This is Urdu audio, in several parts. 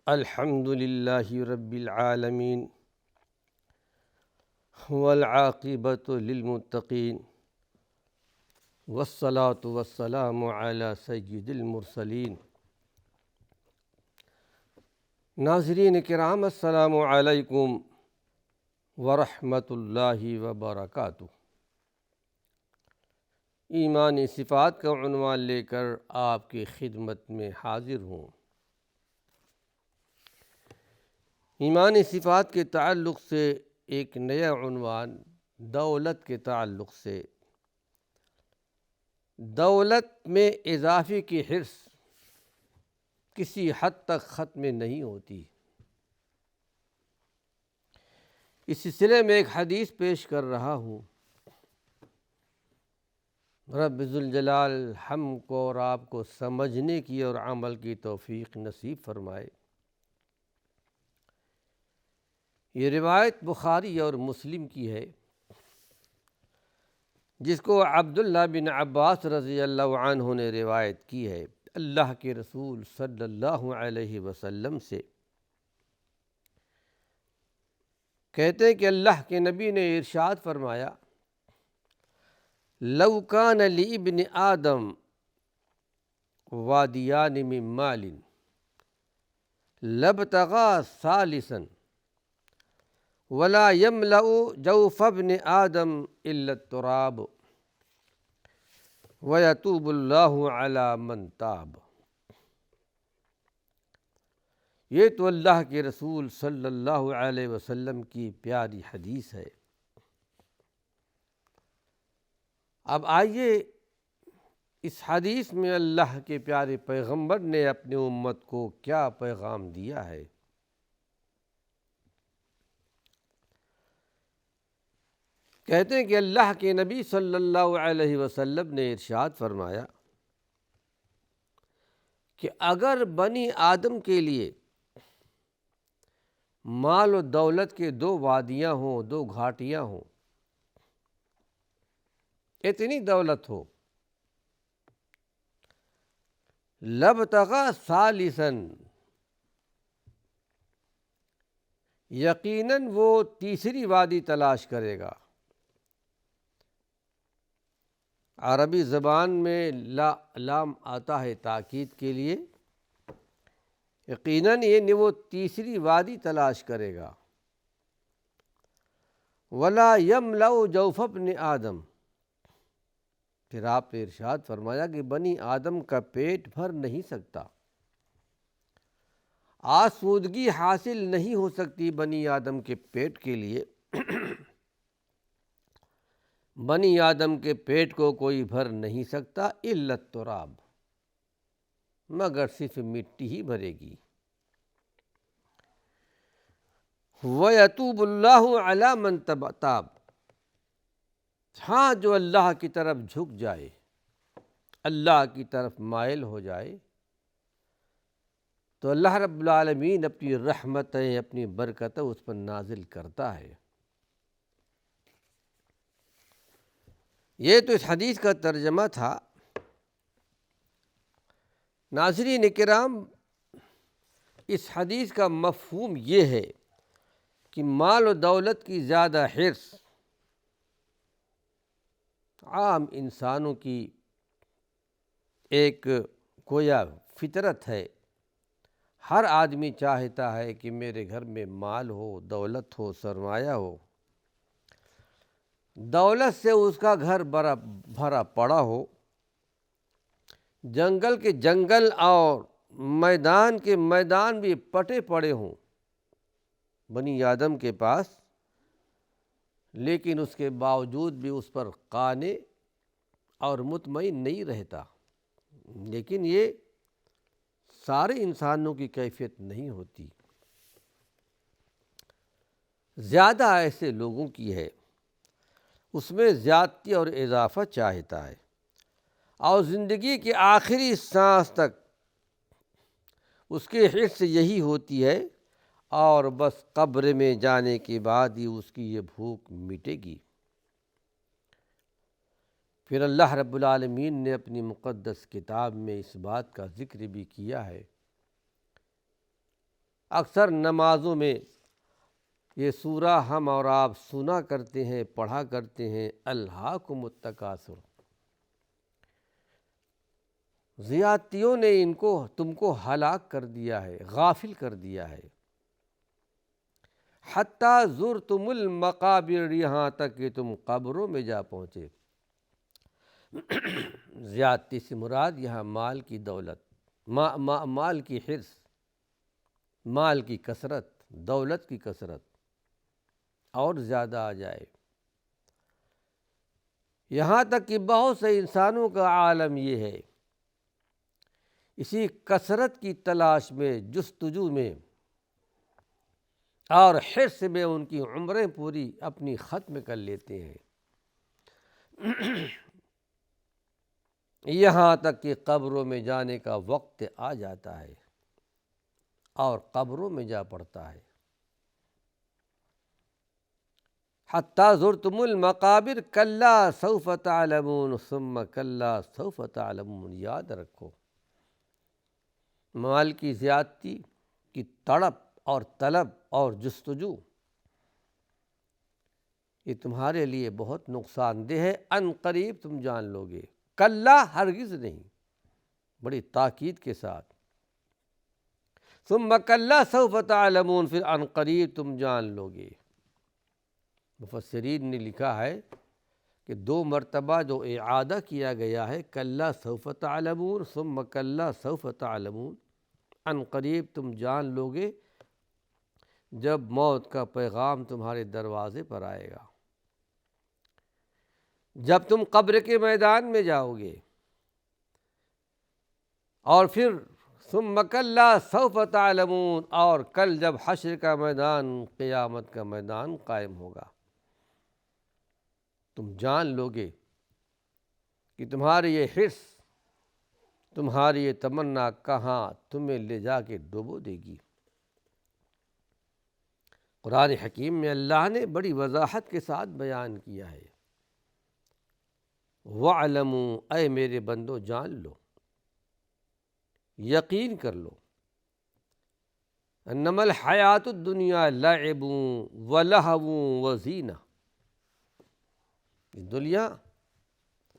الحمد للہ رب العالمین والعاقبۃ للمتقین والصلاة والسلام علی سید المرسلین۔ ناظرین کرام، السلام علیکم ورحمۃ اللہ وبرکاتہ۔ ایمانی صفات کا عنوان لے کر آپ کی خدمت میں حاضر ہوں۔ ایمانی صفات کے تعلق سے ایک نیا عنوان دولت کے تعلق سے۔ دولت میں اضافے کی حرص کسی حد تک ختم نہیں ہوتی۔ اس سلسلے میں ایک حدیث پیش کر رہا ہوں۔ رب ذوالجلال ہم کو اور آپ کو سمجھنے کی اور عمل کی توفیق نصیب فرمائے۔ یہ روایت بخاری اور مسلم کی ہے، جس کو عبداللہ بن عباس رضی اللہ عنہ نے روایت کی ہے اللہ کے رسول صلی اللہ علیہ وسلم سے۔ کہتے ہیں کہ اللہ کے نبی نے ارشاد فرمایا، لو کان لابن آدم وادیان من مال لابتغى ثالثا ولا يملأ جوف ابن آدم الا التراب ويتوب الله على من تاب۔ یہ تو اللہ کے رسول صلی اللہ علیہ وسلم کی پیاری حدیث ہے۔ اب آئیے اس حدیث میں اللہ کے پیارے پیغمبر نے اپنی امت کو کیا پیغام دیا ہے۔ کہتے ہیں کہ اللہ کے نبی صلی اللہ علیہ وسلم نے ارشاد فرمایا کہ اگر بنی آدم کے لیے مال و دولت کے دو وادیاں ہوں، دو گھاٹیاں ہوں، اتنی دولت ہو، لابتغى ثالثا، یقیناً وہ تیسری وادی تلاش کرے گا۔ عربی زبان میں لام آتا ہے تاکید کے لیے، یقیناً یہ وہ تیسری وادی تلاش کرے گا۔ ولا یملأ جوف ابن آدم، پھر آپ نے ارشاد فرمایا کہ بنی آدم کا پیٹ بھر نہیں سکتا، آسودگی حاصل نہیں ہو سکتی بنی آدم کے پیٹ کے لیے۔ بنی آدم کے پیٹ کو کوئی بھر نہیں سکتا الا التراب، مگر صرف مٹی ہی بھرے گی۔ وَيَتُوبُ اللَّهُ عَلَى مَن تَابَ، ہاں جو اللہ کی طرف جھک جائے، اللہ کی طرف مائل ہو جائے، تو اللہ رب العالمین اپنی رحمتیں، اپنی برکتیں اس پر نازل کرتا ہے۔ یہ تو اس حدیث کا ترجمہ تھا۔ ناظرین کرام، اس حدیث کا مفہوم یہ ہے کہ مال و دولت کی زیادہ حرص عام انسانوں کی ایک گویا فطرت ہے۔ ہر آدمی چاہتا ہے کہ میرے گھر میں مال ہو، دولت ہو، سرمایہ ہو، دولت سے اس کا گھر بھرا پڑا ہو، جنگل کے جنگل اور میدان کے میدان بھی پٹے پڑے ہوں بنی آدم کے پاس، لیکن اس کے باوجود بھی اس پر قانع اور مطمئن نہیں رہتا۔ لیکن یہ سارے انسانوں کی کیفیت نہیں ہوتی، زیادہ ایسے لوگوں کی ہے، اس میں زیادتی اور اضافہ چاہتا ہے، اور زندگی کی آخری سانس تک اس کی حرص یہی ہوتی ہے، اور بس قبر میں جانے کے بعد ہی اس کی یہ بھوک مٹے گی۔ پھر اللہ رب العالمین نے اپنی مقدس کتاب میں اس بات کا ذکر بھی کیا ہے اکثر نمازوں میں یہ سورہ ہم اور آپ سنا کرتے ہیں، پڑھا کرتے ہیں، الہاکم التکاثر، زیادتیوں نے تم کو ہلاک کر دیا ہے، غافل کر دیا ہے، حتیٰ زرتم المقابر، یہاں تک کہ تم قبروں میں جا پہنچے۔ زیادتی سے مراد یہاں مال کی دولت، مال کی حرص، مال کی کثرت، دولت کی کثرت اور زیادہ آ جائے، یہاں تک کہ بہت سے انسانوں کا عالم یہ ہے، اسی کثرت کی تلاش میں، جستجو میں اور حرص میں ان کی عمریں پوری اپنی ختم کر لیتے ہیں، یہاں تک کہ قبروں میں جانے کا وقت آ جاتا ہے اور قبروں میں جا پڑتا ہے۔ حتیٰ زرتم المقابر کلا سوف تعلمون ثم کلا سوف تعلمون، یاد رکھو مال کی زیادتی کی تڑپ اور طلب اور جستجو یہ تمہارے لیے بہت نقصان دہ ہے، ان قریب تم جان لو گے، کلا ہرگز نہیں، بڑی تاکید کے ساتھ، ثم کلا سوف تعلمون، پھر ان قریب تم جان لو گے۔ مفسرین نے لکھا ہے کہ 2 مرتبہ جو اعادہ کیا گیا ہے، کلا سوف تعلمون ثم کلا سوف تعلمون، ان قریب تم جان لو گے، جب موت کا پیغام تمہارے دروازے پر آئے گا، جب تم قبر کے میدان میں جاؤ گے، اور پھر ثم کلا سوف تعلمون، اور کل جب حشر کا میدان، قیامت کا میدان قائم ہوگا، تم جان لو گے کہ تمہاری یہ حرص، تمہاری یہ تمنا کہاں تمہیں لے جا کے ڈبو دے گی۔ قرآن حکیم میں اللہ نے بڑی وضاحت کے ساتھ بیان کیا ہے، وَاعْلَمُوا، اے میرے بندو جان لو، یقین کر لو، انما الحیات الدنیا لعب ولہو وزینہ، دنیا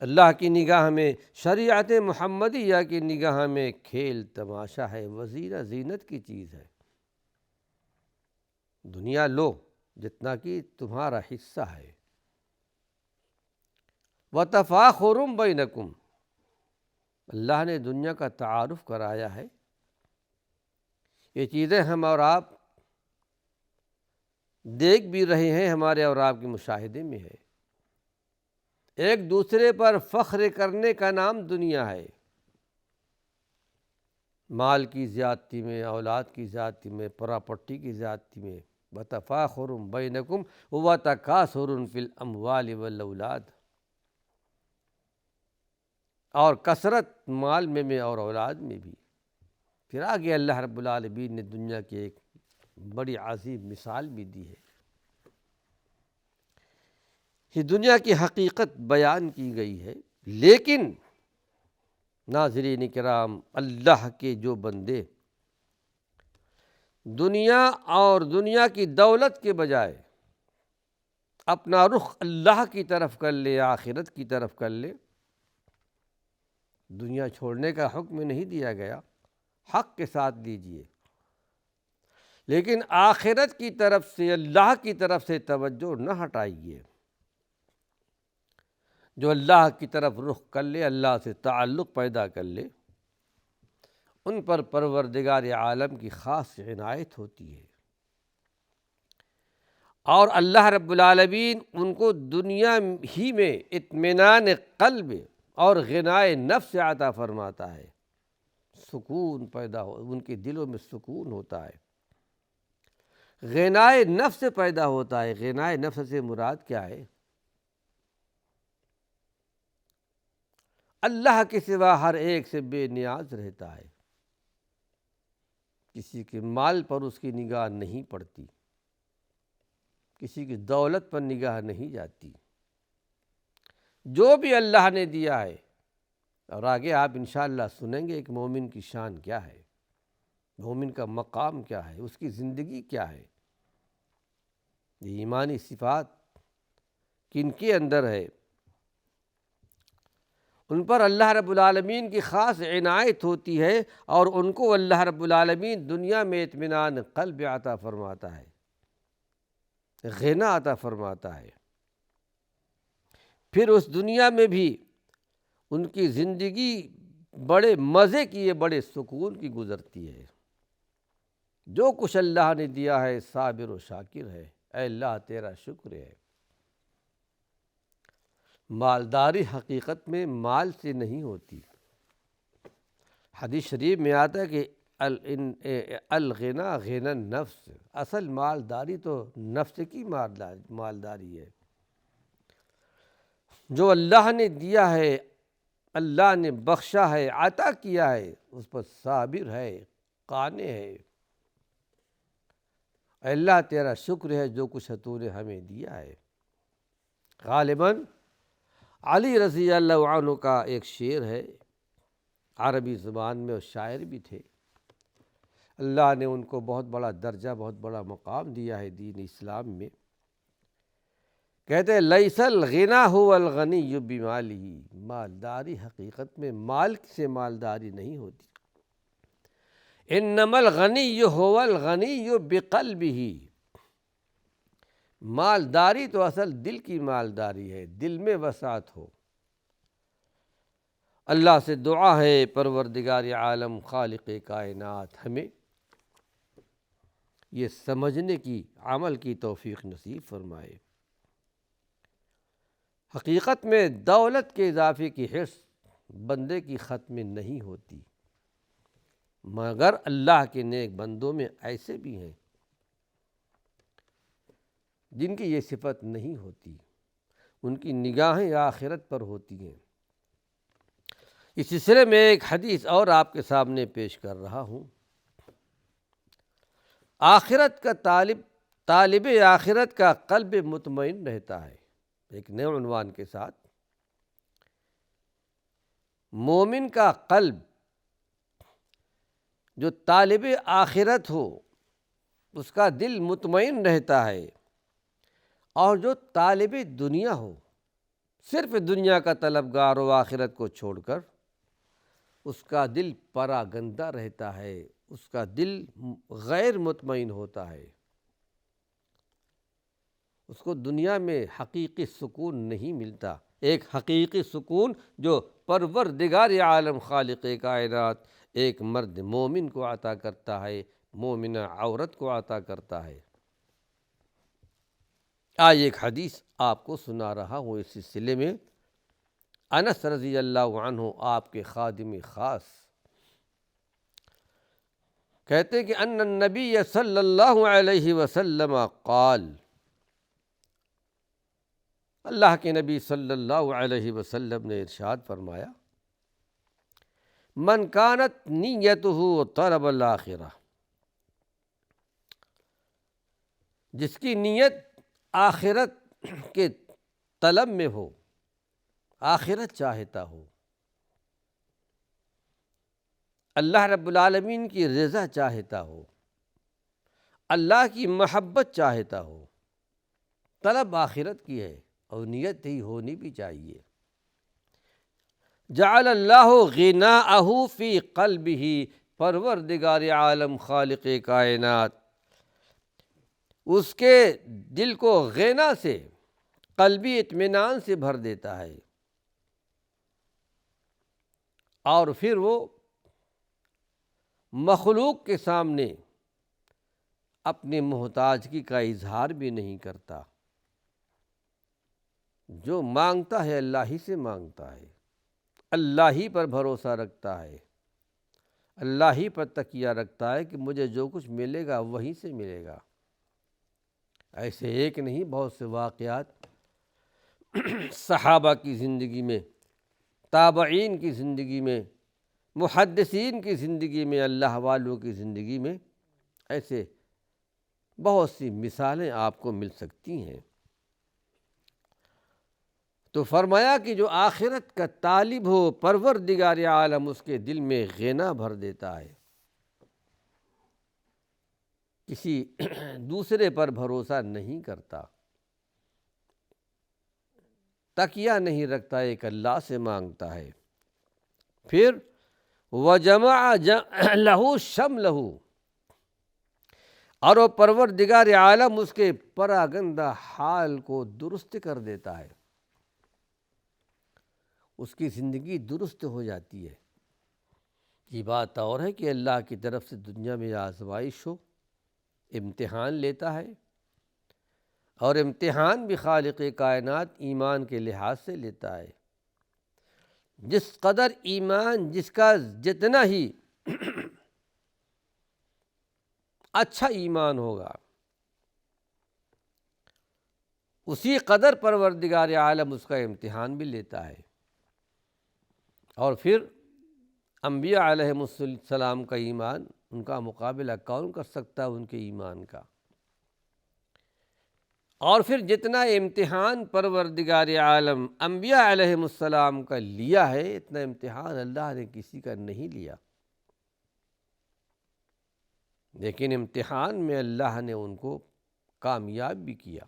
اللہ کی نگاہ میں، شریعت محمدیہ کی نگاہ میں کھیل تماشا ہے، وزینہ زینت کی چیز ہے۔ دنیا لو جتنا کہ تمہارا حصہ ہے، وَتَفَاخُرٌ بَيْنَكُمْ، اللہ نے دنیا کا تعارف کرایا ہے، یہ چیزیں ہم اور آپ دیکھ بھی رہے ہیں، ہمارے اور آپ کے مشاہدے میں ہے، ایک دوسرے پر فخر کرنے کا نام دنیا ہے، مال کی زیادتی میں، اولاد کی زیادتی میں، پراپرٹی کی زیادتی میں، وَتَفَاخُرٌ بَيْنَكُمْ وَتَكَاثُرٌ فِي الْأَمْوَالِ وَالْأَوْلَادِ، اور کثرت مال میں اور اولاد میں بھی۔ پھر آگے اللہ رب العالمین نے دنیا کی ایک بڑی عظیم مثال بھی دی ہے، یہ دنیا کی حقیقت بیان کی گئی ہے، لیکن ناظرین کرام، اللہ کے جو بندے دنیا اور دنیا کی دولت کے بجائے اپنا رخ اللہ کی طرف کر لے، آخرت کی طرف کر لے، دنیا چھوڑنے کا حکم نہیں دیا گیا، حق کے ساتھ دیجیے، لیکن آخرت کی طرف سے، اللہ کی طرف سے توجہ نہ ہٹائیے۔ جو اللہ کی طرف رخ کر لے، اللہ سے تعلق پیدا کر لے، ان پر پروردگار عالم کی خاص عنایت ہوتی ہے، اور اللہ رب العالمین ان کو دنیا ہی میں اطمینان قلب اور غنائے نفس عطا فرماتا ہے، سکون پیدا ہو، ان کے دلوں میں سکون ہوتا ہے، غنائے نفس پیدا ہوتا ہے۔ غنائے نفس سے مراد کیا ہے؟ اللہ کے سوا ہر ایک سے بے نیاز رہتا ہے، کسی کے مال پر اس کی نگاہ نہیں پڑتی، کسی کی دولت پر نگاہ نہیں جاتی، جو بھی اللہ نے دیا ہے، اور آگے آپ انشاءاللہ سنیں گے ایک مومن کی شان کیا ہے، مومن کا مقام کیا ہے، اس کی زندگی کیا ہے، یہ ایمانی صفات کن کے اندر ہے، ان پر اللہ رب العالمین کی خاص عنایت ہوتی ہے، اور ان کو اللہ رب العالمین دنیا میں اطمینان قلب عطا فرماتا ہے، غنی عطا فرماتا ہے، پھر اس دنیا میں بھی ان کی زندگی بڑے مزے کی ہے، بڑے سکون کی گزرتی ہے۔ جو کچھ اللہ نے دیا ہے صابر و شاکر ہے، اے اللہ تیرا شکر ہے۔ مالداری حقیقت میں مال سے نہیں ہوتی، حدیث شریف میں آتا ہے کہ الغنا غنى النفس، اصل مالداری تو نفس کی مالداری ہے۔ جو اللہ نے دیا ہے، اللہ نے بخشا ہے، عطا کیا ہے، اس پر صابر ہے، قانع ہے۔ اے اللہ تیرا شکر ہے جو کچھ تو نے ہمیں دیا ہے۔ غالباً علی رضی اللہ عنہ کا ایک شعر ہے، عربی زبان میں، وہ شاعر بھی تھے، اللہ نے ان کو بہت بڑا درجہ، بہت بڑا مقام دیا ہے دین اسلام میں۔ کہتے ہیں لیس الغنی هو الغنی بمالہ، مالداری حقیقت میں مال سے مالداری نہیں ہوتی، انما الغنی هو الغنی بقلبہ، مالداری تو اصل دل کی مالداری ہے، دل میں وسعت ہو۔ اللہ سے دعا ہے پروردگار عالم خالق کائنات ہمیں یہ سمجھنے کی، عمل کی توفیق نصیب فرمائے۔ حقیقت میں دولت کے اضافے کی حرص بندے کی ختم نہیں ہوتی، مگر اللہ کے نیک بندوں میں ایسے بھی ہیں جن کی یہ صفت نہیں ہوتی، ان کی نگاہیں آخرت پر ہوتی ہیں۔ اس سلسلے میں ایک حدیث اور آپ کے سامنے پیش کر رہا ہوں۔ آخرت کا طالب آخرت کا قلب مطمئن رہتا ہے، ایک نئے عنوان کے ساتھ، مومن کا قلب جو طالب آخرت ہو اس کا دل مطمئن رہتا ہے، اور جو طالب دنیا ہو، صرف دنیا کا طلبگار ہو آخرت کو چھوڑ کر، اس کا دل پراگندہ رہتا ہے، اس کا دل غیر مطمئن ہوتا ہے، اس کو دنیا میں حقیقی سکون نہیں ملتا، ایک حقیقی سکون جو پروردگار عالم خالق کائنات ایک مرد مومن کو عطا کرتا ہے، مومنہ عورت کو عطا کرتا ہے۔ آج ایک حدیث آپ کو سنا رہا ہوں اس سلسلے میں۔ انس رضی اللہ عنہ آپ کے خادم خاص کہتے ہیں کہ ان النبی صلی اللہ علیہ وسلم قال، اللہ کے نبی صلی اللہ علیہ وسلم نے ارشاد فرمایا، من کانت نیتہ طلب الآخرہ، جس کی نیت آخرت کے طلب میں ہو، آخرت چاہتا ہو، اللہ رب العالمین کی رضا چاہتا ہو، اللہ کی محبت چاہتا ہو، طلب آخرت کی ہے اور نیت ہی ہونی بھی چاہیے، جعل اللہ غناءہ فی قلبہ، پروردگار عالم خالق کائنات اس کے دل کو غنا سے، قلبی اطمینان سے بھر دیتا ہے، اور پھر وہ مخلوق کے سامنے اپنی محتاجگی کا اظہار بھی نہیں کرتا، جو مانگتا ہے اللہ ہی سے مانگتا ہے، اللہ ہی پر بھروسہ رکھتا ہے، اللہ ہی پر تکیہ رکھتا ہے کہ مجھے جو کچھ ملے گا وہیں سے ملے گا۔ ایسے ایک نہیں، بہت سے واقعات صحابہ کی زندگی میں، تابعین کی زندگی میں، محدثین کی زندگی میں، اللہ والوں کی زندگی میں ایسے بہت سی مثالیں آپ کو مل سکتی ہیں۔ تو فرمایا کہ جو آخرت کا طالب ہو، پروردگار عالم اس کے دل میں غنا بھر دیتا ہے، کسی دوسرے پر بھروسہ نہیں کرتا، تکیہ نہیں رکھتا، ایک اللہ سے مانگتا ہے۔ پھر وَجَمَعَ لَهُ شَمْلَهُ، اور وہ پروردگار عالم اس کے پراگندہ حال کو درست کر دیتا ہے، اس کی زندگی درست ہو جاتی ہے۔ یہ بات اور ہے کہ اللہ کی طرف سے دنیا میں آزمائش ہو، امتحان لیتا ہے، اور امتحان بھی خالق کائنات ایمان کے لحاظ سے لیتا ہے۔ جس قدر ایمان، جس کا جتنا ہی اچھا ایمان ہوگا، اسی قدر پروردگار عالم اس کا امتحان بھی لیتا ہے۔ اور پھر انبیاء علیہم السلام کا ایمان، ان کا مقابلہ کون کر سکتا ہے ان کے ایمان کا؟ اور پھر جتنا امتحان پروردگار عالم انبیاء علیہم السلام کا لیا ہے، اتنا امتحان اللہ نے کسی کا نہیں لیا، لیکن امتحان میں اللہ نے ان کو کامیاب بھی کیا۔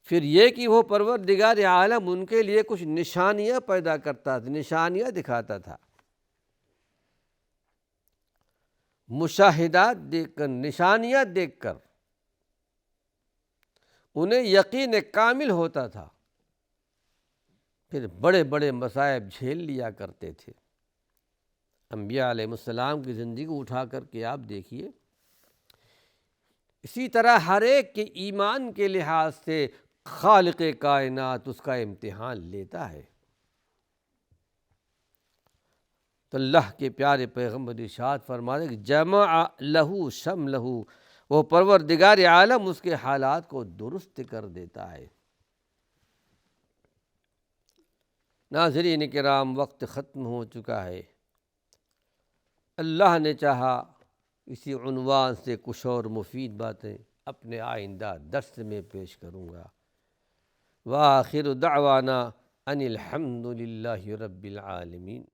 پھر یہ کہ وہ پروردگار عالم ان کے لیے کچھ نشانیاں پیدا کرتا تھا، نشانیاں دکھاتا تھا، مشاہدات دیکھ کر، نشانیاں دیکھ کر انہیں یقین کامل ہوتا تھا، پھر بڑے بڑے مصائب جھیل لیا کرتے تھے۔ انبیاء علیہ السلام کی زندگی اٹھا کر کے آپ دیکھیے، اسی طرح ہر ایک کے ایمان کے لحاظ سے خالق کائنات اس کا امتحان لیتا ہے۔ تو اللہ کے پیارے پیغمبر ارشاد فرماتے کہ جمع لہو شملہ، وہ پروردگار عالم اس کے حالات کو درست کر دیتا ہے۔ ناظرین کرام، وقت ختم ہو چکا ہے۔ اللہ نے چاہا اسی عنوان سے کچھ اور مفید باتیں اپنے آئندہ درس میں پیش کروں گا۔ وآخر دعوانا ان الحمد للہ رب العالمین۔